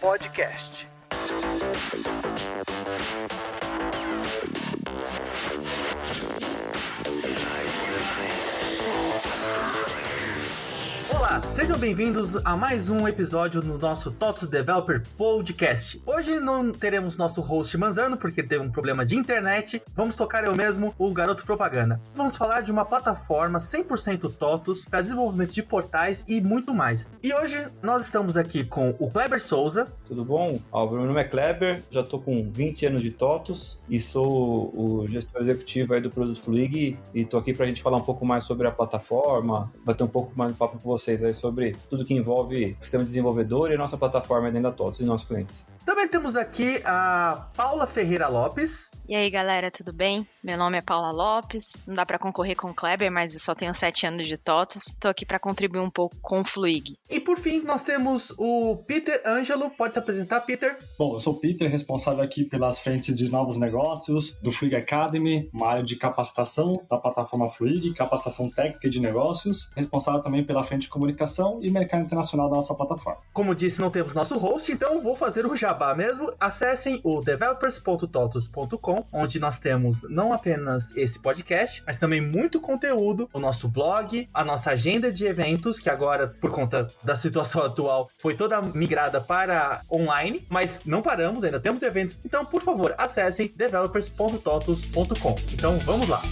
Podcast. Olá, sejam bem-vindos a mais um episódio no nosso TOTOS Developer Podcast. Hoje não teremos nosso host Manzano, porque teve um problema de internet. Vamos tocar eu mesmo, o Garoto Propaganda. Vamos falar de uma plataforma 100% TOTOS para desenvolvimento de portais e muito mais. E hoje nós estamos aqui com o Kleber Souza. Tudo bom? Meu nome é Kleber, já estou com 20 anos de TOTOS e sou o gestor executivo aí do produto Fluig e estou aqui para a gente falar um pouco mais sobre a plataforma, bater um pouco mais de papo com vocês aí sobre tudo que envolve o sistema desenvolvedor e a nossa plataforma dentro da TOTOS e nossos clientes. Também temos aqui a Paula Ferreira Lopes. E aí, galera, tudo bem? Meu nome é Paula Lopes, não dá para concorrer com o Kleber, mas eu só tenho 7 anos de TOTOS, estou aqui para contribuir um pouco com o Fluig. E por fim, nós temos o Peter Ângelo. Pode se apresentar, Peter? Bom, eu sou o Peter, responsável aqui pelas frentes de novos negócios, do Fluig Academy, uma área de capacitação da plataforma Fluig, capacitação técnica e de negócios, responsável também pela frente de comunicação e mercado internacional da nossa plataforma. Como disse, não temos nosso host, então vou fazer o jabá mesmo. Acessem o developers.totos.com, onde nós temos não apenas esse podcast, mas também muito conteúdo, o nosso blog, a nossa agenda de eventos, que agora, por conta da situação atual, foi toda migrada para online, mas não paramos, ainda temos eventos. Então, por favor, acessem developers.totos.com. Então, vamos lá.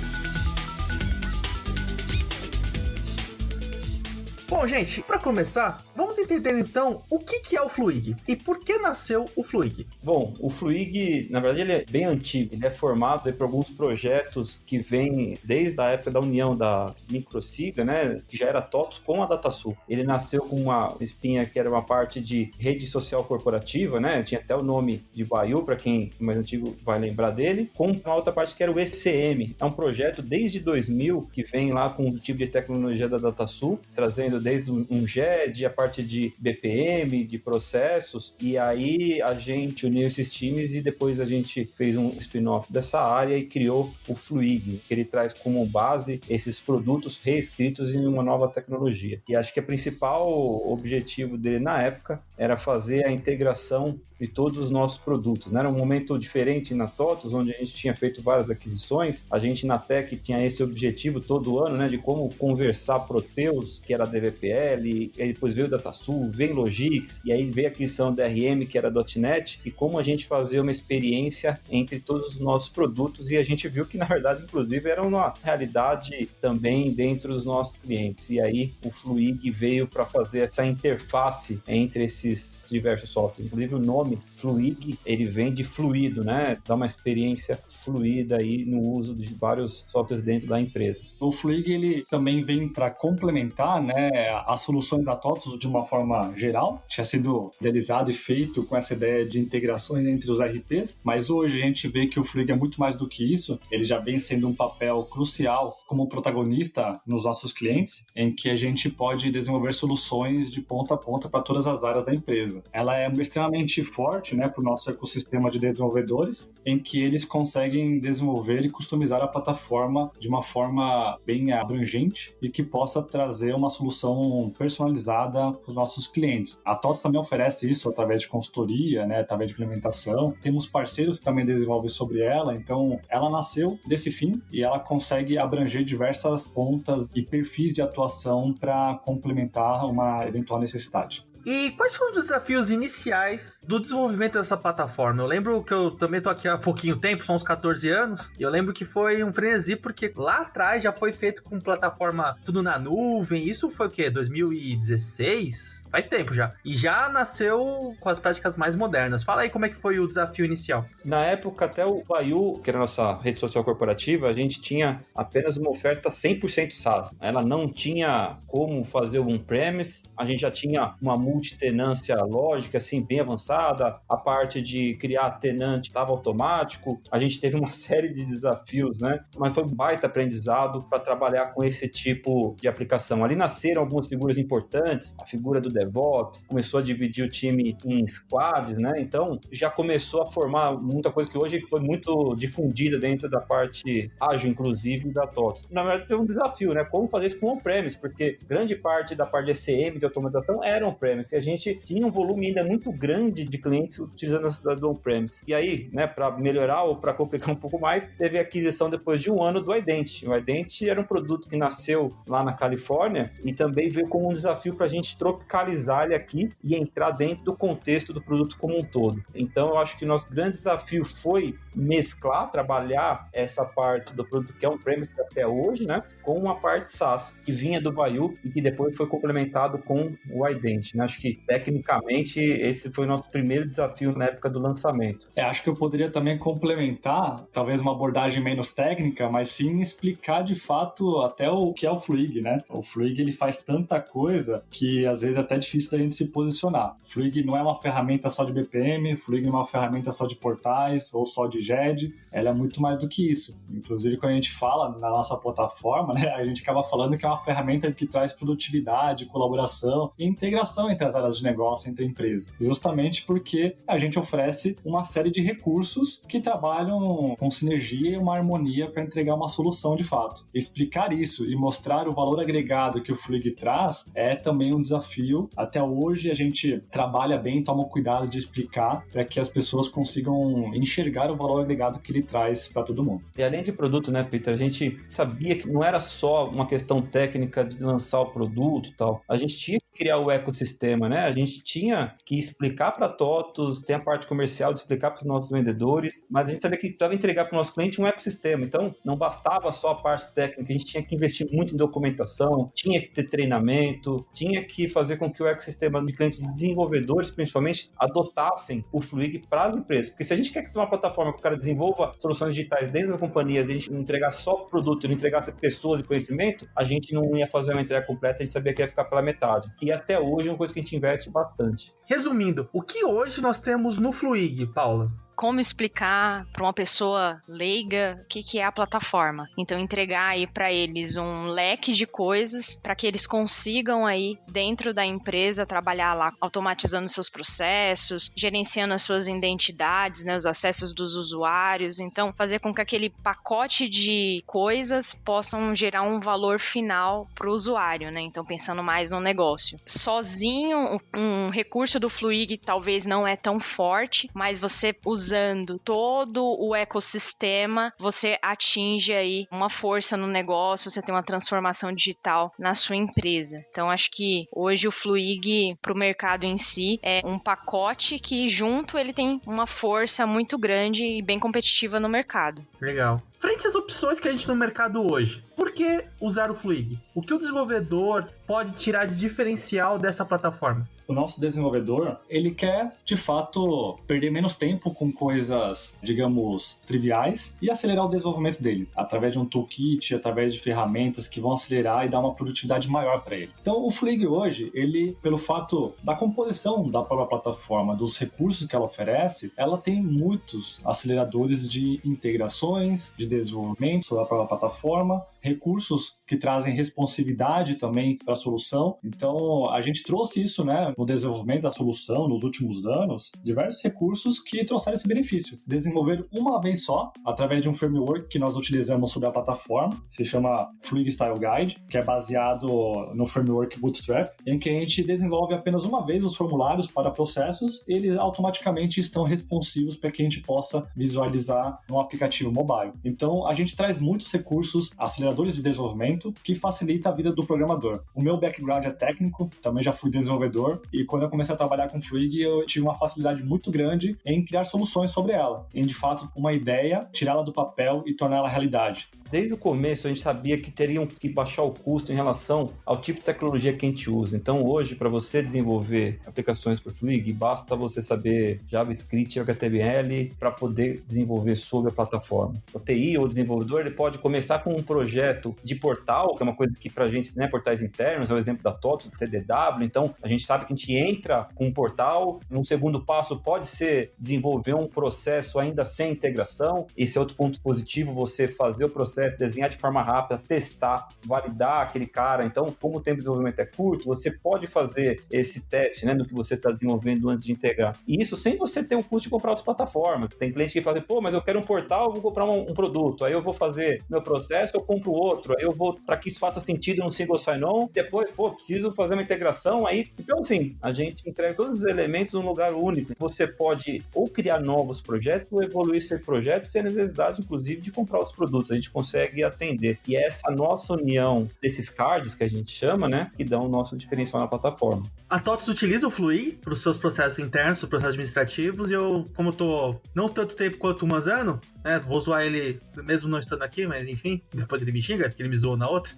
Bom, gente, para começar, vamos entender então o que é o Fluig e por que nasceu o Fluig. Bom, o Fluig, na verdade, ele é bem antigo. Ele é formado por alguns projetos que vêm desde a época da união da Microsiga, né, que já era TOTOS com a DataSul. Ele nasceu com uma espinha que era uma parte de rede social corporativa, né, tinha até o nome de Baiu, para quem mais antigo vai lembrar dele, com uma outra parte que era o ECM. É um projeto desde 2000 que vem lá com o tipo de tecnologia da DataSul, trazendo desde um GED, a parte de BPM, de processos, e aí a gente uniu esses times e depois a gente fez um spin-off dessa área e criou o Fluig, que ele traz como base esses produtos reescritos em uma nova tecnologia. E acho que o principal objetivo dele na época era fazer a integração de todos os nossos produtos, né? Era um momento diferente na TOTOS, onde a gente tinha feito várias aquisições. A gente na Tech tinha esse objetivo todo ano, né, de como conversar Proteus, que era a DVPL, e aí depois veio o DataSul, veio Logix, e aí veio a aquisição da DRM, que era a .NET, e como a gente fazia uma experiência entre todos os nossos produtos, e a gente viu que, na verdade, inclusive, era uma realidade também dentro dos nossos clientes. E aí o Fluig veio para fazer essa interface entre esses diversos softwares. Inclusive o nome Fluig, ele vem de fluido, né? Dá uma experiência fluida aí no uso de vários softwares dentro da empresa. O Fluig, ele também vem para complementar, né, as soluções da TOTOS de uma forma geral. Tinha sido idealizado e feito com essa ideia de integrações entre os RPs, mas hoje a gente vê que o Fluig é muito mais do que isso. Ele já vem sendo um papel crucial como protagonista nos nossos clientes, em que a gente pode desenvolver soluções de ponta a ponta para todas as áreas da empresa. Ela é extremamente forte, né, para o nosso ecossistema de desenvolvedores, em que eles conseguem desenvolver e customizar a plataforma de uma forma bem abrangente e que possa trazer uma solução personalizada para os nossos clientes. A TOTOS também oferece isso através de consultoria, né, através de implementação. Temos parceiros que também desenvolvem sobre ela, então ela nasceu desse fim e ela consegue abranger diversas pontas e perfis de atuação para complementar uma eventual necessidade. E quais foram os desafios iniciais do desenvolvimento dessa plataforma? Eu lembro que eu também tô aqui há pouquinho tempo, são uns 14 anos, e eu lembro que foi um frenesi, porque lá atrás já foi feito com plataforma tudo na nuvem. Isso foi o quê? 2016? Faz tempo já. E já nasceu com as práticas mais modernas. Fala aí como é que foi o desafio inicial. Na época, até o Baiu, que era a nossa rede social corporativa, a gente tinha apenas uma oferta 100% SaaS. Ela não tinha como fazer o on-premise, a gente já tinha uma multitenância lógica, assim, bem avançada, a parte de criar tenante estava automático, a gente teve uma série de desafios, né? Mas foi um baita aprendizado para trabalhar com esse tipo de aplicação. Ali nasceram algumas figuras importantes, a figura do DevOps, começou a dividir o time em squads, né? Então, já começou a formar muita coisa que hoje foi muito difundida dentro da parte ágil, inclusive, da TOTVS. Na verdade, tem um desafio, né? Como fazer isso com on-premise, porque grande parte da parte de ECM, de automatização, era on-premise, e a gente tinha um volume ainda muito grande de clientes utilizando a cidade do on-premise. E aí, né, para melhorar ou para complicar um pouco mais, teve a aquisição depois de um ano do Identity. O Identity era um produto que nasceu lá na Califórnia e também veio como um desafio para a gente tropicalizar ele aqui e entrar dentro do contexto do produto como um todo. Então, eu acho que o nosso grande desafio foi mesclar, trabalhar essa parte do produto que é on-premise até hoje, né, com uma parte SaaS, que vinha do Vayu e que depois foi complementado com o Identity, né? Acho que, tecnicamente, esse foi o nosso primeiro desafio na época do lançamento. Acho que eu poderia também complementar, talvez uma abordagem menos técnica, mas sim explicar de fato até o que é o Fluig, né? O Fluig, ele faz tanta coisa que às vezes é até difícil da gente se posicionar. O Fluig não é uma ferramenta só de BPM, o Fluig não é uma ferramenta só de portais ou só de GED, ela é muito mais do que isso. Inclusive, quando a gente fala na nossa plataforma, né, a gente acaba falando que é uma ferramenta que traz produtividade, colaboração e integração entre as áreas de negócio, entre empresas. Justamente porque a gente oferece uma série de recursos que trabalham com sinergia e uma harmonia para entregar uma solução de fato. Explicar isso e mostrar o valor agregado que o Fluig traz é também um desafio. Até hoje a gente trabalha bem, toma cuidado de explicar para que as pessoas consigam enxergar o valor agregado que ele traz para todo mundo. E além de produto, né, Peter, a gente sabia que não era só uma questão técnica de lançar o produto e tal. A gente tinha que criar o ecossistema, né? A gente tinha que explicar para a TOTVS, tem a parte comercial de explicar para os nossos vendedores, mas a gente sabia que precisava entregar para o nosso cliente um ecossistema. Então, não bastava só a parte técnica, a gente tinha que investir muito em documentação, tinha que ter treinamento, tinha que fazer com que o ecossistema de clientes e desenvolvedores, principalmente, adotassem o Fluig para as empresas. Porque se a gente quer que uma plataforma que o cara desenvolva soluções digitais dentro das companhias e a gente não entregar só produto, não entregasse pessoas e conhecimento, a gente não ia fazer uma entrega completa, a gente sabia que ia ficar pela metade. E até hoje é uma coisa que a gente investe bastante. Resumindo, o que hoje nós temos no Fluig, Paula? Como explicar para uma pessoa leiga o que é a plataforma? Então, entregar aí para eles um leque de coisas para que eles consigam aí, dentro da empresa, trabalhar lá automatizando seus processos, gerenciando as suas identidades, né, os acessos dos usuários. Então, fazer com que aquele pacote de coisas possam gerar um valor final para o usuário, né? Então, pensando mais no negócio. Sozinho, um recurso do Fluig talvez não é tão forte, mas você usando todo o ecossistema, você atinge aí uma força no negócio, você tem uma transformação digital na sua empresa. Então, acho que hoje o Fluig, para o mercado em si, é um pacote que junto ele tem uma força muito grande e bem competitiva no mercado. Legal. Frente às opções que a gente tem no mercado hoje, por que usar o Fluig? O que o desenvolvedor pode tirar de diferencial dessa plataforma? O nosso desenvolvedor, ele quer, de fato, perder menos tempo com coisas, digamos, triviais e acelerar o desenvolvimento dele, através de um toolkit, através de ferramentas que vão acelerar e dar uma produtividade maior para ele. Então, o Fluig hoje, ele, pelo fato da composição da própria plataforma, dos recursos que ela oferece, ela tem muitos aceleradores de integrações, de desenvolvimento da própria plataforma, recursos que trazem responsividade também para a solução. Então, a gente trouxe isso, né, no desenvolvimento da solução nos últimos anos, diversos recursos que trouxeram esse benefício. Desenvolver uma vez só, através de um framework que nós utilizamos sobre a plataforma, se chama Fluig Style Guide, que é baseado no framework Bootstrap, em que a gente desenvolve apenas uma vez os formulários para processos e eles automaticamente estão responsivos para que a gente possa visualizar no aplicativo mobile. Então, a gente traz muitos recursos, aceleradores de desenvolvimento, que facilita a vida do programador. O meu background é técnico, também já fui desenvolvedor, e quando eu comecei a trabalhar com Fluig, eu tive uma facilidade muito grande em criar soluções sobre ela, em de fato uma ideia, tirá-la do papel e torná-la realidade. Desde o começo a gente sabia que teriam que baixar o custo em relação ao tipo de tecnologia que a gente usa. Então hoje, para você desenvolver aplicações por Fluig, basta você saber JavaScript e HTML para poder desenvolver sobre a plataforma. O TI ou o desenvolvedor, ele pode começar com um projeto de portal, que é uma coisa que para a gente, né, portais internos, é o exemplo da TOTVS, do TDW. Então a gente sabe que a gente entra com um portal, um segundo passo pode ser desenvolver um processo ainda sem integração. Esse é outro ponto positivo, você fazer o processo processo, desenhar de forma rápida, testar, validar aquele cara. Então, como o tempo de desenvolvimento é curto, você pode fazer esse teste, né, no que você está desenvolvendo antes de integrar. E isso sem você ter um custo de comprar outras plataformas. Tem cliente que fala, pô, mas eu quero um portal, eu vou comprar um produto, aí eu vou fazer meu processo, eu compro outro, aí eu vou, para que isso faça sentido no single sign-on, depois, preciso fazer uma integração aí. Então, assim, a gente entrega todos os elementos num lugar único. Você pode ou criar novos projetos ou evoluir esse projeto sem necessidade, inclusive, de comprar os produtos. A gente consegue atender. E é essa nossa união desses cards, que a gente chama, né, que dão o nosso diferencial na plataforma. A TOTVS utiliza o Fluig para os seus processos internos, os processos administrativos, e eu, como estou não tanto tempo quanto o Manzano, né, vou zoar ele mesmo não estando aqui, mas enfim, depois ele me xinga, porque ele me zoou na outra.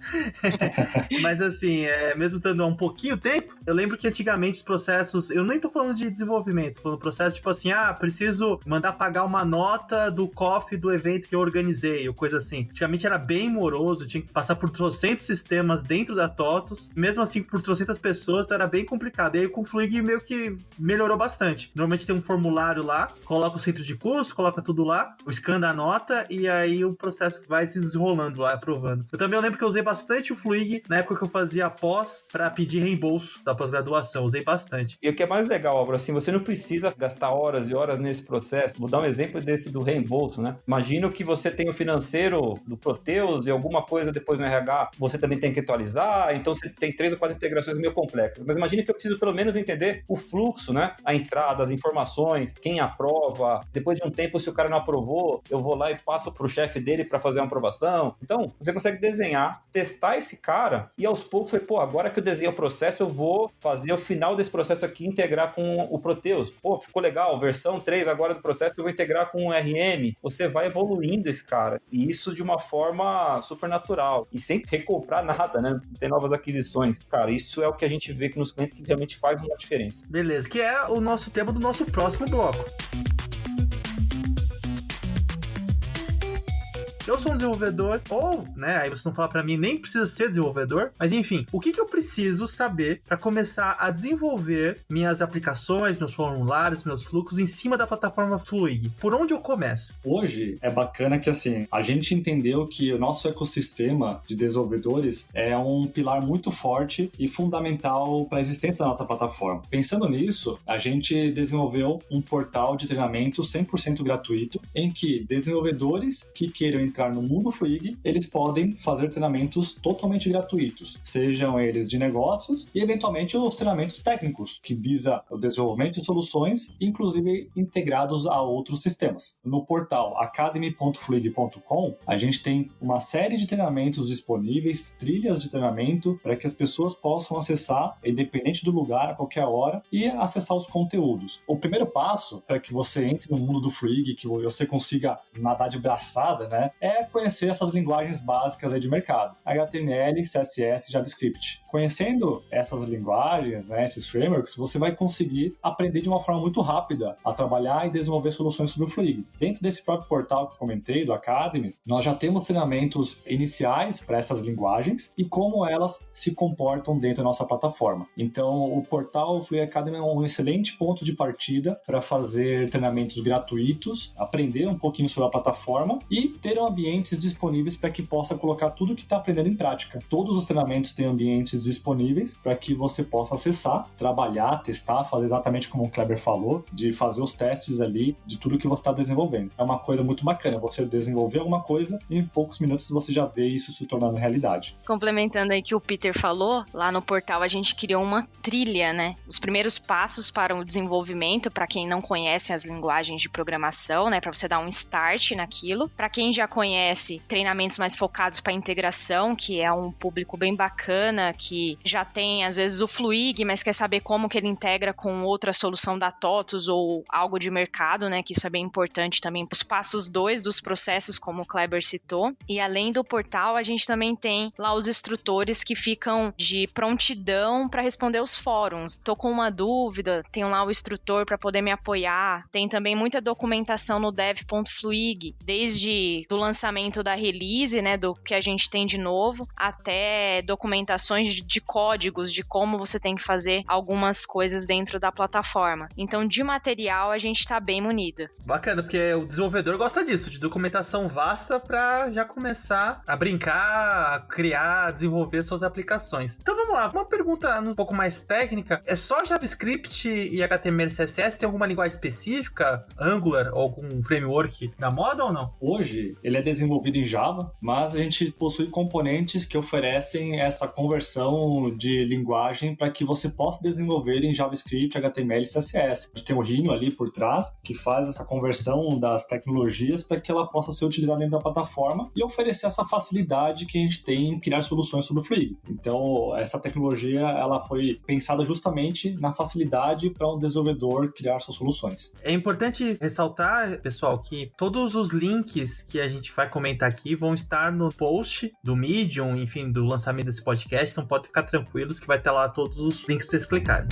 Mas assim, mesmo estando há um pouquinho tempo, eu lembro que antigamente os processos, eu nem tô falando de desenvolvimento, tô falando processo tipo assim, preciso mandar pagar uma nota do coffee do evento que eu organizei, ou coisa assim. Antigamente era bem moroso, tinha que passar por trocentos sistemas dentro da TOTVS, mesmo assim por trocentas pessoas, então era bem complicado. E aí com o Fluig meio que melhorou bastante. Normalmente tem um formulário lá, coloca o centro de custo, coloca tudo lá, o scan da nota, e aí o processo vai se desenrolando lá, aprovando. Eu lembro que eu usei bastante o Fluig na época que eu fazia pós para pedir reembolso da pós-graduação, usei bastante. E o que é mais legal, Álvaro, assim, você não precisa gastar horas e horas nesse processo. Vou dar um exemplo desse do reembolso, né? Imagina que você tem o financeiro do Proteus e alguma coisa depois no RH, você também tem que atualizar, então você tem 3 ou 4 integrações meio complexas. Mas imagina que eu preciso pelo menos entender o fluxo, né? A entrada, as informações, quem aprova, depois de um tempo, se o cara não aprovou, eu vou lá e passo pro chefe dele para fazer uma aprovação. Então, você consegue desenhar, testar esse cara e aos poucos você, agora que eu desenhei o processo, eu vou fazer o final desse processo aqui integrar com o Proteus. Ficou legal, versão 3 agora do processo que eu vou integrar com o RM. Você vai evoluindo esse cara. E isso de uma forma super natural. E sem recomprar nada, né? Não tem novas aquisições. Cara, isso é o que a gente vê que nos clientes que realmente faz uma diferença. Beleza, que é o nosso tema do nosso próximo bloco. Eu sou um desenvolvedor, aí vocês não falam pra mim, nem precisa ser desenvolvedor, mas enfim, o que eu preciso saber para começar a desenvolver minhas aplicações, meus formulários, meus fluxos em cima da plataforma Fluig? Por onde eu começo? Hoje é bacana que assim, a gente entendeu que o nosso ecossistema de desenvolvedores é um pilar muito forte e fundamental para a existência da nossa plataforma. Pensando nisso, a gente desenvolveu um portal de treinamento 100% gratuito em que desenvolvedores que queiram entrar no mundo Fluig, eles podem fazer treinamentos totalmente gratuitos, sejam eles de negócios e eventualmente os treinamentos técnicos, que visa o desenvolvimento de soluções, inclusive integrados a outros sistemas. No portal academy.fluig.com, a gente tem uma série de treinamentos disponíveis, trilhas de treinamento, para que as pessoas possam acessar, independente do lugar, a qualquer hora, e acessar os conteúdos. O primeiro passo para que você entre no mundo do Fluig, que você consiga nadar de braçada, né, é conhecer essas linguagens básicas aí de mercado, HTML, CSS, JavaScript. Conhecendo essas linguagens, né, esses frameworks, você vai conseguir aprender de uma forma muito rápida a trabalhar e desenvolver soluções sobre o Fluig. Dentro desse próprio portal que eu comentei, do Academy, nós já temos treinamentos iniciais para essas linguagens e como elas se comportam dentro da nossa plataforma. Então, o portal Fluig Academy é um excelente ponto de partida para fazer treinamentos gratuitos, aprender um pouquinho sobre a plataforma e ter ambientes disponíveis para que possa colocar tudo que está aprendendo em prática. Todos os treinamentos têm ambientes disponíveis para que você possa acessar, trabalhar, testar, fazer exatamente como o Kleber falou, de fazer os testes ali de tudo que você está desenvolvendo. É uma coisa muito bacana, você desenvolver alguma coisa e em poucos minutos você já vê isso se tornando realidade. Complementando aí que o Peter falou, lá no portal a gente criou uma trilha, né? Os primeiros passos para o desenvolvimento, para quem não conhece as linguagens de programação, né? Para você dar um start naquilo. Para quem já conhece treinamentos mais focados para integração, que é um público bem bacana, que já tem às vezes o Fluig, mas quer saber como que ele integra com outra solução da TOTVS ou algo de mercado, né? Que isso é bem importante também. Os passos 2 dos processos, como o Kleber citou. E além do portal, a gente também tem lá os instrutores que ficam de prontidão para responder os fóruns. Tô com uma dúvida, tenho lá o instrutor para poder me apoiar. Tem também muita documentação no dev.fluig, desde do lançamento lançamento da release, né, do que a gente tem de novo, até documentações de códigos, de como você tem que fazer algumas coisas dentro da plataforma. Então, de material, a gente tá bem munida. Bacana, porque o desenvolvedor gosta disso, de documentação vasta para já começar a brincar, a criar, a desenvolver suas aplicações. Então vamos lá, uma pergunta um pouco mais técnica. É só JavaScript e HTML e CSS? Tem alguma linguagem específica? Angular ou algum framework da moda ou não? Hoje, ele é desenvolvido em Java, mas a gente possui componentes que oferecem essa conversão de linguagem para que você possa desenvolver em JavaScript, HTML e CSS. A gente tem o Rhino ali por trás, que faz essa conversão das tecnologias para que ela possa ser utilizada dentro da plataforma e oferecer essa facilidade que a gente tem em criar soluções sobre o Fluig. Então, essa tecnologia ela foi pensada justamente na facilidade para um desenvolvedor criar suas soluções. É importante ressaltar, pessoal, que todos os links que a gente vai comentar aqui vão estar no post do Medium, enfim, do lançamento desse podcast, então pode ficar tranquilos que vai ter lá todos os links para vocês clicarem.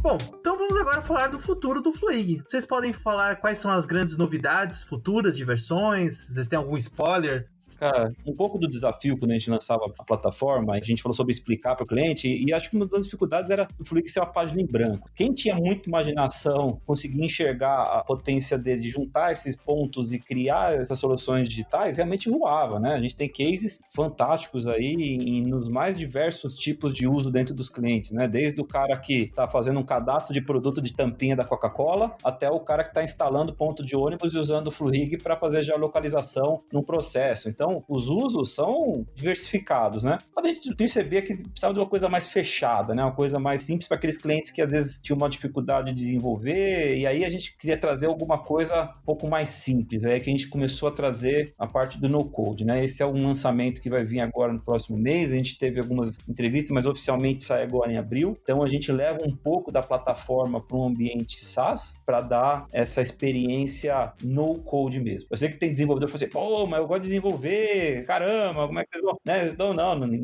Bom, então vamos agora falar do futuro do Fluig. Vocês podem falar quais são as grandes novidades futuras de versões? Vocês têm algum spoiler? Cara, um pouco do desafio quando a gente lançava a plataforma, a gente falou sobre explicar para o cliente, e acho que uma das dificuldades era o Fluig ser uma página em branco. Quem tinha muita imaginação, conseguia enxergar a potência de juntar esses pontos e criar essas soluções digitais, realmente voava, né? A gente tem cases fantásticos aí nos mais diversos tipos de uso dentro dos clientes, né? Desde o cara que está fazendo um cadastro de produto de tampinha da Coca-Cola, até o cara que está instalando ponto de ônibus e usando o Fluig para fazer geolocalização no processo. Então, os usos são diversificados, né? Mas a gente percebia que precisava de uma coisa mais fechada, né? Uma coisa mais simples para aqueles clientes que às vezes tinham uma dificuldade de desenvolver, e aí a gente queria trazer alguma coisa um pouco mais simples. Aí que a gente começou a trazer a parte do no-code, né? Esse é um lançamento que vai vir agora no próximo mês. A gente teve algumas entrevistas, mas oficialmente sai agora em abril. Então a gente leva um pouco da plataforma para um ambiente SaaS para dar essa experiência no-code mesmo. Eu sei que tem desenvolvedor que fala assim, pô, mas eu gosto de desenvolver, caramba, como é que vocês vão... Né? Então,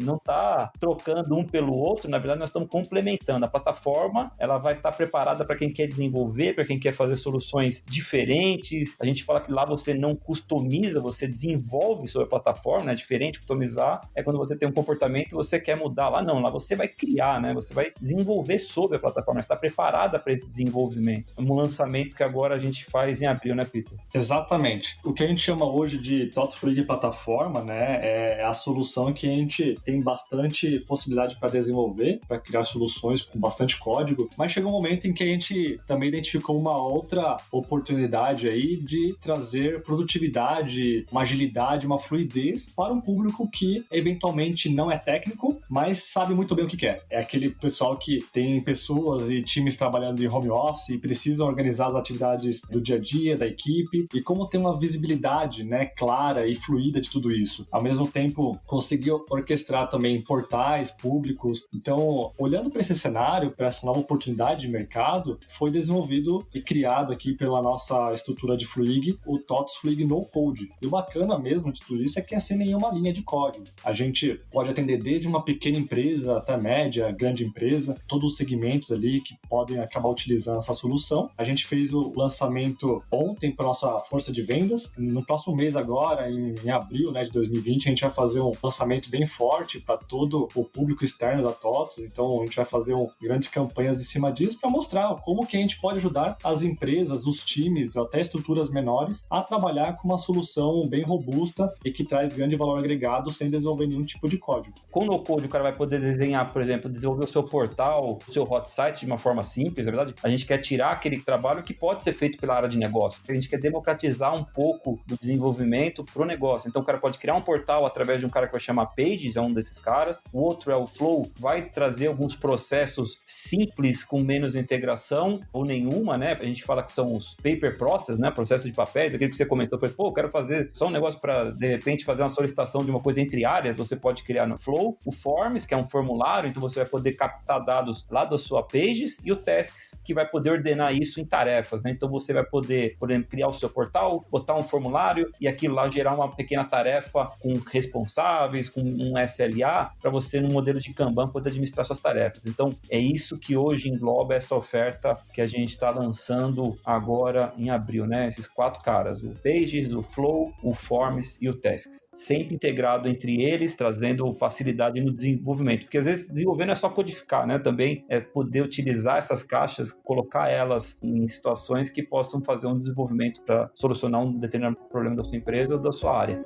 não tá trocando um pelo outro, na verdade nós estamos complementando. A plataforma, ela vai estar preparada para quem quer desenvolver, para quem quer fazer soluções diferentes. A gente fala que lá você não customiza, você desenvolve sobre a plataforma, né? Diferente, customizar é quando você tem um comportamento e você quer mudar. Lá não, lá você vai criar, né? Você vai desenvolver sobre a plataforma, está preparada para esse desenvolvimento. É um lançamento que agora a gente faz em abril, né, Peter? Exatamente. O que a gente chama hoje de TOTOS Fluig plataforma, né, é a solução que a gente tem bastante possibilidade para desenvolver, para criar soluções com bastante código, mas chegou um momento em que a gente também identificou uma outra oportunidade aí de trazer produtividade, uma agilidade, uma fluidez para um público que eventualmente não é técnico, mas sabe muito bem o que quer. É aquele pessoal que tem pessoas e times trabalhando em home office e precisam organizar as atividades do dia a dia, da equipe, e como ter uma visibilidade, né, clara e fluida de tudo isso. Ao mesmo tempo, conseguir orquestrar também portais públicos. Então, olhando para esse cenário, para essa nova oportunidade de mercado, foi desenvolvido e criado aqui pela nossa estrutura de Fluig, o TOTOS Fluig No Code. E o bacana mesmo de tudo isso é que é sem nenhuma linha de código. A gente pode atender desde uma pequena empresa até média, grande empresa, todos os segmentos ali que podem acabar utilizando essa solução. A gente fez o lançamento ontem para nossa força de vendas. No próximo mês agora, em abril, né, de 2020, a gente vai fazer um lançamento bem forte para todo o público externo da TOTOS. Então, a gente vai fazer grandes campanhas em cima disso para mostrar como que a gente pode ajudar as empresas, os times, até estruturas menores, a trabalhar com uma solução bem robusta e que traz grande valor agregado sem desenvolver nenhum tipo de código. Com o no-code, o cara vai poder desenhar, por exemplo, desenvolver o seu portal, o seu hot site de uma forma simples, na verdade. A gente quer tirar aquele trabalho que pode ser feito pela área de negócio. A gente quer democratizar um pouco do desenvolvimento para o negócio. Então, o cara pode criar um portal através de um cara que vai chamar Pages, é um desses caras. O outro é o Flow, vai trazer alguns processos simples com menos integração ou nenhuma, né? A gente fala que são os paper process, né? Processo de papéis, aquele que você comentou, foi, pô, eu quero fazer só um negócio para, de repente, fazer uma solicitação de uma coisa entre áreas, você pode criar no Flow. O Forms, que é um formulário, então você vai poder captar dados lá da sua Pages, e o Tasks, que vai poder ordenar isso em tarefas, né? Então você vai poder, por exemplo, criar o seu portal, botar um formulário e aquilo lá gerar uma pequena tarefa tarefa com responsáveis, com um SLA, para você, no modelo de Kanban, poder administrar suas tarefas. Então, é isso que hoje engloba essa oferta que a gente está lançando agora em abril, né? Esses 4 caras, o Pages, o Flow, o Forms e o Tasks. Sempre integrado entre eles, trazendo facilidade no desenvolvimento. Porque às vezes desenvolver não é só codificar, né? Também é poder utilizar essas caixas, colocar elas em situações que possam fazer um desenvolvimento para solucionar um determinado problema da sua empresa ou da sua área.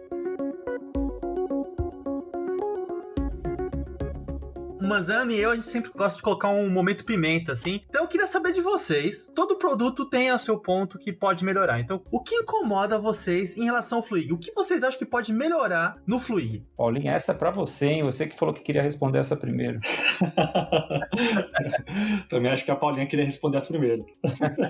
Mas Ana e eu, a gente sempre gosta de colocar um momento pimenta, assim. Então eu queria saber de vocês. Todo produto tem o seu ponto que pode melhorar. Então, o que incomoda vocês em relação ao Fluig? O que vocês acham que pode melhorar no Fluig? Paulinho, essa é pra você, hein? Você que falou que queria responder essa primeiro. Também acho que a Paulinha queria responder essa primeiro.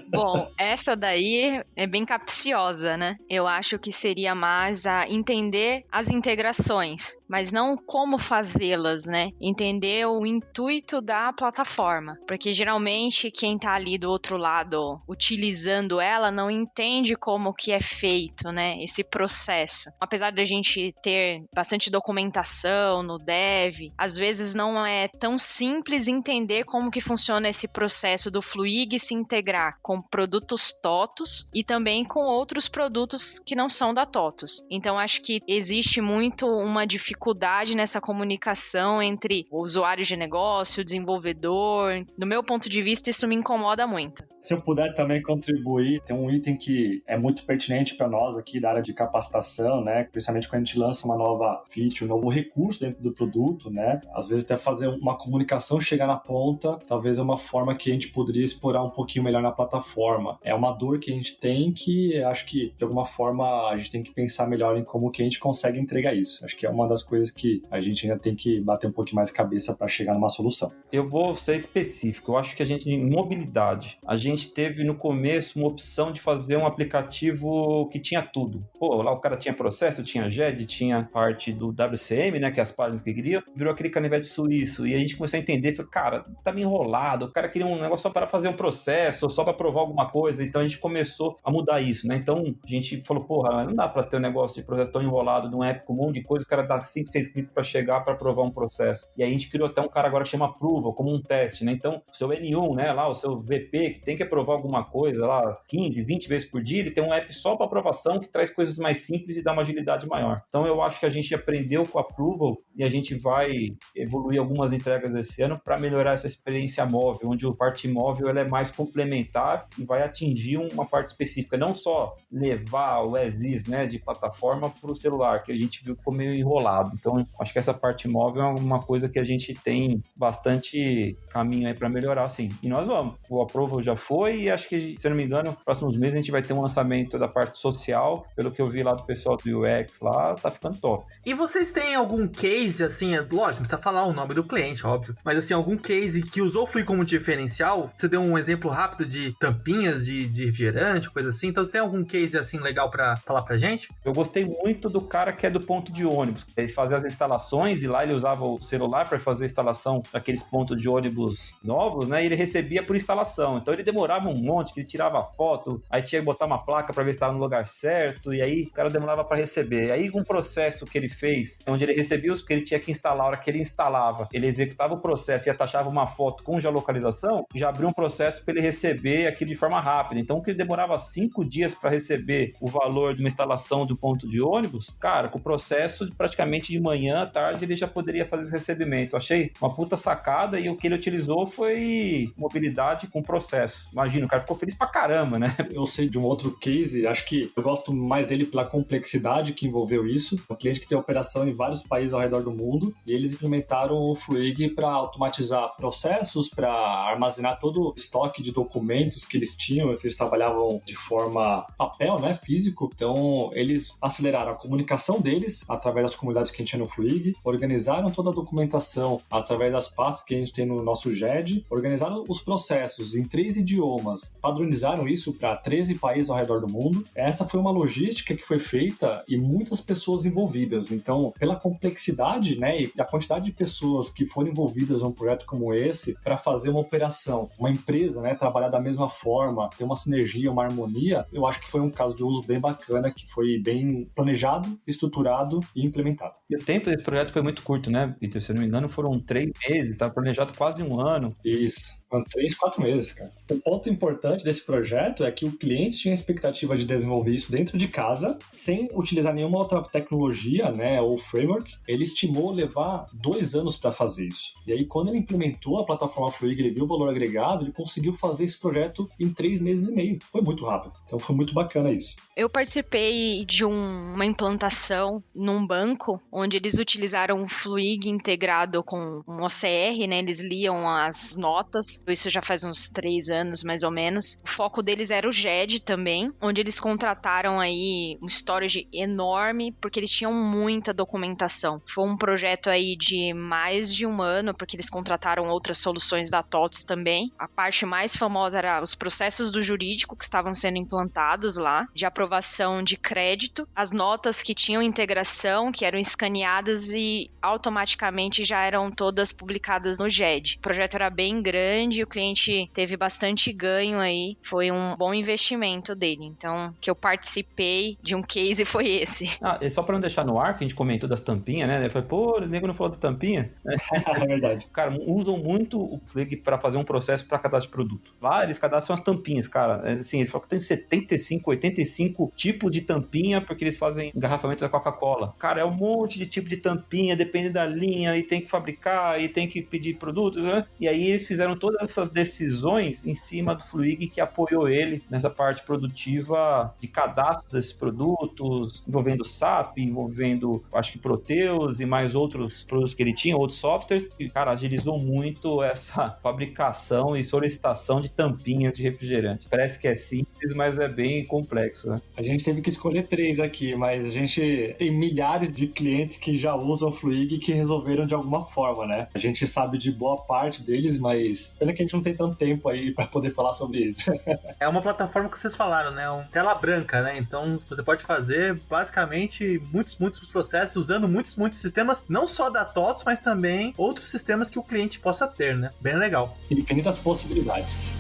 Bom, essa daí é bem capciosa, né? Eu acho que seria mais a entender as integrações, mas não como fazê-las, né? Entender o intuito da plataforma, porque geralmente quem tá ali do outro lado utilizando ela não entende como que é feito, né, esse processo. Apesar da gente ter bastante documentação no dev, às vezes não é tão simples entender como que funciona esse processo do Fluig se integrar com produtos TOTUS e também com outros produtos que não são da TOTUS. Então acho que existe muito uma dificuldade nessa comunicação entre o usuário de negócio, o desenvolvedor. Do meu ponto de vista, isso me incomoda muito. Se eu puder também contribuir, tem um item que é muito pertinente para nós aqui da área de capacitação, né? Principalmente quando a gente lança uma nova feature, um novo recurso dentro do produto, né? Às vezes até fazer uma comunicação chegar na ponta, talvez é uma forma que a gente poderia explorar um pouquinho melhor na plataforma. É uma dor que a gente tem que acho que, de alguma forma, a gente tem que pensar melhor em como que a gente consegue entregar isso. Acho que é uma das coisas que a gente ainda tem que bater um pouquinho mais cabeça para chegar numa solução. Eu vou ser específico. Eu acho que a gente, em mobilidade, a gente teve no começo uma opção de fazer um aplicativo que tinha tudo. Pô, lá o cara tinha processo, tinha GED, tinha parte do WCM, né, que é as páginas que queria, virou aquele canivete suíço. E a gente começou a entender, falou, cara, tá meio enrolado, o cara queria um negócio só para fazer um processo, só para provar alguma coisa. Então a gente começou a mudar isso, né? Então a gente falou, porra, não dá para ter um negócio de processo tão enrolado num app com um monte de coisa, o cara dá 5, 6 cliques para chegar para provar um processo. E aí a gente criou até um cara agora que chama Approval, como um teste, né? Então, o seu N1, né, lá, o seu VP, que tem que aprovar alguma coisa lá 15, 20 vezes por dia, ele tem um app só para aprovação que traz coisas mais simples e dá uma agilidade maior. Então, eu acho que a gente aprendeu com o Approval e a gente vai evoluir algumas entregas esse ano para melhorar essa experiência móvel, onde a parte móvel ela é mais complementar e vai atingir uma parte específica, não só levar o as-is, né, de plataforma para o celular, que a gente viu que ficou meio enrolado. Então, acho que essa parte móvel é uma coisa que a gente tem bastante caminho aí para melhorar, sim. E nós vamos. O Approval já foi e acho que, se eu não me engano, nos próximos meses a gente vai ter um lançamento da parte social. Pelo que eu vi lá do pessoal do UX lá, tá ficando top. E vocês têm algum case, assim, lógico, não precisa falar o nome do cliente, óbvio, mas assim, algum case que usou o Fluig como diferencial? Você deu um exemplo rápido de tampinhas de refrigerante, coisa assim, então você tem algum case, assim, legal pra falar pra gente? Eu gostei muito do cara que é do ponto de ônibus. Ele fazia as instalações e lá ele usava o celular para fazer a instalação daqueles pontos de ônibus novos, né? E ele recebia por instalação. Então ele demorava um monte, que ele tirava foto, aí tinha que botar uma placa para ver se estava no lugar certo, e aí o cara demorava para receber. Aí um processo que ele fez, onde ele recebia os que ele tinha que instalar, a hora que ele instalava, ele executava o processo e atachava uma foto com geolocalização, já abriu um processo para ele receber aquilo de forma rápida. Então, o que ele demorava 5 dias para receber o valor de uma instalação do ponto de ônibus, cara, com o processo praticamente de manhã à tarde ele já poderia fazer esse recebimento. Eu achei uma puta sacada e o que ele utilizou foi mobilidade com processo. Imagina, o cara ficou feliz pra caramba, né? Eu sei de um outro case, acho que eu gosto mais dele pela complexidade que envolveu isso. Um cliente que tem operação em vários países ao redor do mundo e eles implementaram o Fluig para automatizar processos, para armazenar todo o estoque de documentos que eles tinham, que eles trabalhavam de forma papel, né, físico. Então, eles aceleraram a comunicação deles através das comunidades que a gente tinha no Fluig, organizaram toda a documentação através das pastas que a gente tem no nosso GED, organizaram os processos em 3 idiomas idiomas. Padronizaram isso para 13 países ao redor do mundo. Essa foi uma logística que foi feita e muitas pessoas envolvidas. Então, pela complexidade, né, e a quantidade de pessoas que foram envolvidas num projeto como esse para fazer uma operação, uma empresa, né, trabalhar da mesma forma, ter uma sinergia, uma harmonia, eu acho que foi um caso de uso bem bacana, que foi bem planejado, estruturado e implementado. E o tempo desse projeto foi muito curto, né, Vitor? Se eu não me engano, foram 3 meses, estava planejado quase 1 ano. Isso. 3, 4 meses, cara. O ponto importante desse projeto é que o cliente tinha a expectativa de desenvolver isso dentro de casa, sem utilizar nenhuma outra tecnologia, né, ou framework. Ele estimou levar 2 anos para fazer isso. E aí, quando ele implementou a plataforma Fluig, ele viu o valor agregado, ele conseguiu fazer esse projeto em 3 meses e meio. Foi muito rápido. Então, foi muito bacana isso. Eu participei de uma implantação num banco, onde eles utilizaram o Fluig integrado com um OCR, né? Eles liam as notas. Isso já faz uns 3 anos, mais ou menos. O foco deles era o GED também, onde eles contrataram aí um storage enorme, porque eles tinham muita documentação. Foi um projeto aí de mais de 1 ano, porque eles contrataram outras soluções da TOTOS também. A parte mais famosa era os processos do jurídico que estavam sendo implantados lá, de aprovação de crédito, as notas que tinham integração, que eram escaneadas e automaticamente já eram todas publicadas no GED. O projeto era bem grande, o cliente teve bastante ganho aí, foi um bom investimento dele. Então, que eu participei de um case foi esse. E só para não deixar no ar, que a gente comentou das tampinhas, né? Eu falei, pô, o nego não falou da tampinha? É verdade. Cara, usam muito o Fluig para fazer um processo para cadastro de produto. Lá, eles cadastram as tampinhas, cara. Assim, eles falam que tem 75, 85 tipos de tampinha, porque eles fazem engarrafamento da Coca-Cola. Cara, é um monte de tipo de tampinha, depende da linha, e tem que fabricar, e tem que pedir produtos, né? E aí eles fizeram todas essas decisões em cima do Fluig, que apoiou ele nessa parte produtiva de cadastro desses produtos, envolvendo SAP, envolvendo, acho que Proteus e mais outros produtos que ele tinha, outros softwares, e, cara, agilizou muito essa fabricação e solicitação de tampinhas de refrigerante. Parece que é simples, mas é bem complexo, né? A gente teve que escolher 3 aqui, mas a gente tem milhares de clientes que já usam o Fluig e que resolveram de alguma forma, né? A gente sabe de boa parte deles, mas pena que a gente não tem tanto tempo aí para poder falar sobre isso. É uma plataforma que vocês falaram, né? Uma tela branca, né? Então você pode fazer basicamente muitos processos usando muitos sistemas, não só da TOTOS, mas também outros sistemas que o cliente possa ter, né? Bem legal. Infinitas possibilidades.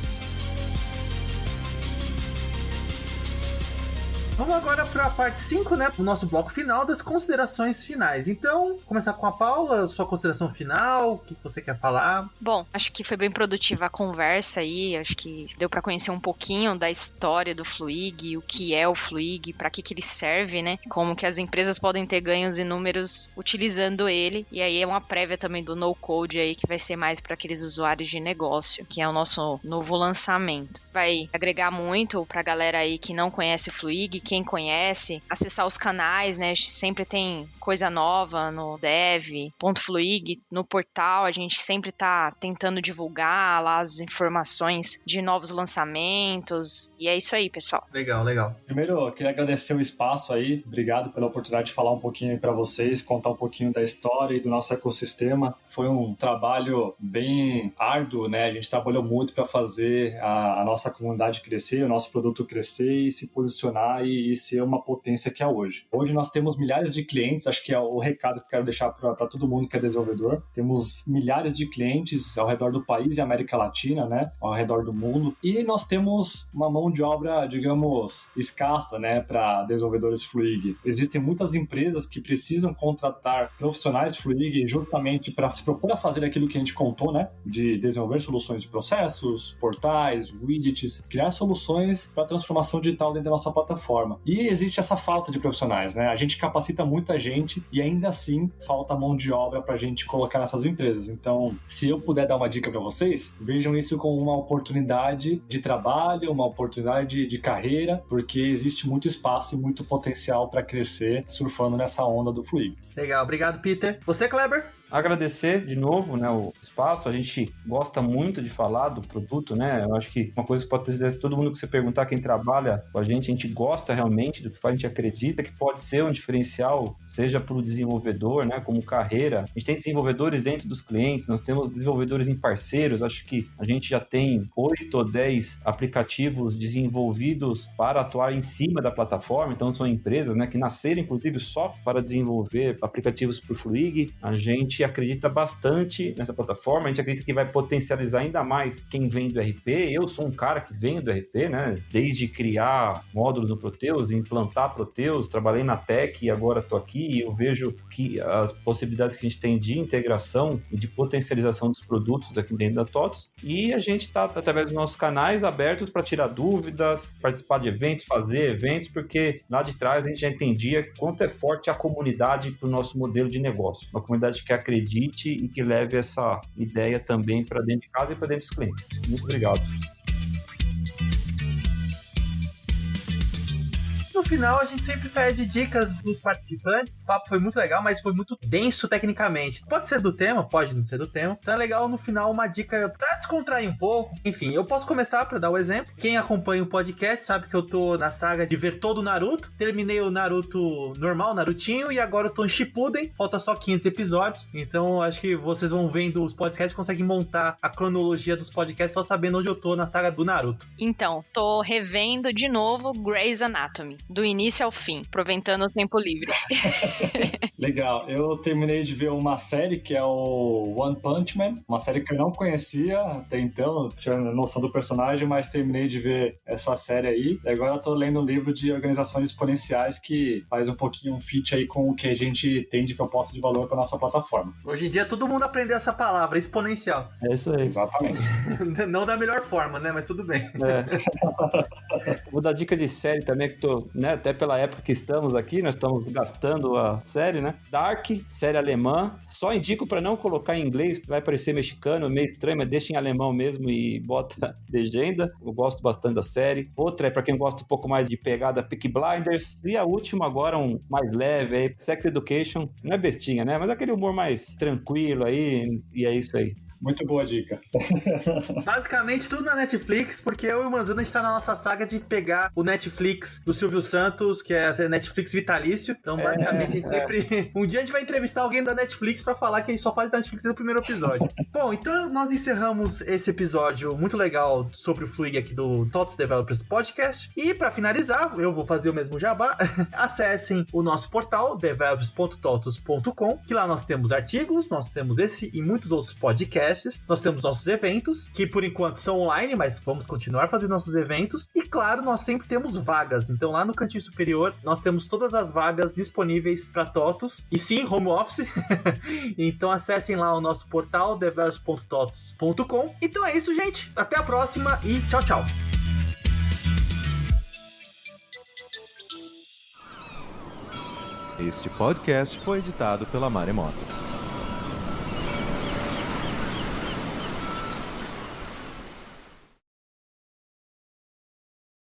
Vamos agora para a parte 5, né? O nosso bloco final das considerações finais. Então, começar com a Paula, sua consideração final, o que você quer falar? Bom, acho que foi bem produtiva a conversa aí, acho que deu para conhecer um pouquinho da história do Fluig, o que é o Fluig, para que ele serve, né? Como que as empresas podem ter ganhos inúmeros utilizando ele. E aí é uma prévia também do No Code aí, que vai ser mais para aqueles usuários de negócio, que é o nosso novo lançamento. Vai agregar muito pra galera aí que não conhece o Fluig, quem conhece, acessar os canais, né? Sempre tem coisa nova no dev.fluig, no portal, a gente sempre tá tentando divulgar lá as informações de novos lançamentos. E é isso aí, pessoal. Legal. Primeiro, eu queria agradecer o espaço aí, obrigado pela oportunidade de falar um pouquinho aí para vocês, contar um pouquinho da história e do nosso ecossistema. Foi um trabalho bem árduo, né? A gente trabalhou muito para fazer a nossa comunidade crescer, o nosso produto crescer e se posicionar e ser uma potência que é hoje. Hoje nós temos milhares de clientes, acho que é o recado que eu quero deixar para todo mundo que é desenvolvedor. Temos milhares de clientes ao redor do país e América Latina, né? Ao redor do mundo. E nós temos uma mão de obra, digamos, escassa, né? Para desenvolvedores Fluig. Existem muitas empresas que precisam contratar profissionais Fluig justamente para se propor a fazer aquilo que a gente contou, né? De desenvolver soluções de processos, portais, widgets, criar soluções para transformação digital dentro da nossa plataforma. E existe essa falta de profissionais, né? A gente capacita muita gente e ainda assim falta mão de obra para a gente colocar nessas empresas. Então, se eu puder dar uma dica para vocês, vejam isso como uma oportunidade de trabalho, uma oportunidade de carreira, porque existe muito espaço e muito potencial para crescer surfando nessa onda do Fluig. Legal, obrigado, Peter. Você, Kleber? Agradecer de novo, né, o espaço. A gente gosta muito de falar do produto, né? Eu acho que uma coisa que pode ter certeza, todo mundo que você perguntar, quem trabalha com a gente gosta realmente do que faz, a gente acredita que pode ser um diferencial, seja para o desenvolvedor, né, como carreira. A gente tem desenvolvedores dentro dos clientes, nós temos desenvolvedores em parceiros. Acho que a gente já tem 8 ou 10 aplicativos desenvolvidos para atuar em cima da plataforma. Então, são empresas, né, que nasceram, inclusive, só para desenvolver aplicativos para o Fluig. A gente acredita bastante nessa plataforma, a gente acredita que vai potencializar ainda mais quem vem do RP. Eu sou um cara que venho do RP, né? Desde criar módulos no Proteus, de implantar Proteus, trabalhei na Tech e agora estou aqui, e eu vejo que as possibilidades que a gente tem de integração e de potencialização dos produtos daqui dentro da TOTVS, e a gente está, através dos nossos canais, abertos para tirar dúvidas, participar de eventos, fazer eventos, porque lá de trás a gente já entendia quanto é forte a comunidade para o nosso modelo de negócio. Uma comunidade que acredite e que leve essa ideia também para dentro de casa e para dentro dos clientes. Muito obrigado. No final, a gente sempre pede dicas dos participantes. O papo foi muito legal, mas foi muito denso tecnicamente. Pode ser do tema, pode não ser do tema. Então é legal, no final, uma dica pra descontrair um pouco. Enfim, eu posso começar pra dar o exemplo. Quem acompanha o podcast sabe que eu tô na saga de ver todo o Naruto. Terminei o Naruto normal, Narutinho, e agora eu tô em Shippuden. Falta só 500 episódios. Então acho que vocês vão vendo os podcasts, conseguem montar a cronologia dos podcasts só sabendo onde eu tô na saga do Naruto. Então, tô revendo de novo Grey's Anatomy, do início ao fim, aproveitando o tempo livre. Legal, eu terminei de ver uma série que é o One Punch Man, uma série que eu não conhecia até então, tinha noção do personagem, mas terminei de ver essa série aí, e agora eu tô lendo um livro de organizações exponenciais que faz um pouquinho um fit aí com o que a gente tem de proposta de valor para nossa plataforma. Hoje em dia todo mundo aprendeu essa palavra, exponencial. É isso aí. Exatamente. Não da melhor forma, né? Mas tudo bem. Vou dar dica de série também, que tô, né, até pela época que estamos aqui, nós estamos gastando a série, né? Dark, série alemã. Só indico para não colocar em inglês, vai parecer mexicano, meio estranho, mas deixa em alemão mesmo e bota legenda. Eu gosto bastante da série. Outra é para quem gosta um pouco mais de pegada, Peaky Blinders. E a última agora, um mais leve aí, Sex Education. Não é bestinha, né? Mas aquele humor mais tranquilo aí, e é isso aí. Muito boa dica. Basicamente tudo na Netflix, porque eu e o Manzano a gente tá na nossa saga de pegar o Netflix do Silvio Santos, que é a Netflix vitalício. Então, basicamente, a gente sempre... Um dia a gente vai entrevistar alguém da Netflix pra falar que a gente só faz da Netflix no primeiro episódio. Bom, então nós encerramos esse episódio muito legal sobre o Fluig aqui do TOTVS Developers Podcast. E pra finalizar, eu vou fazer o mesmo jabá. Acessem o nosso portal, developers.totos.com, que lá nós temos artigos, nós temos esse e muitos outros podcasts. Nós temos nossos eventos, que por enquanto são online, mas vamos continuar fazendo nossos eventos. E claro, nós sempre temos vagas. Então lá no cantinho superior, nós temos todas as vagas disponíveis para TOTVS. E sim, home office. Então acessem lá o nosso portal, developers.totos.com. Então é isso, gente. Até a próxima e tchau, tchau. Este podcast foi editado pela Maremoto.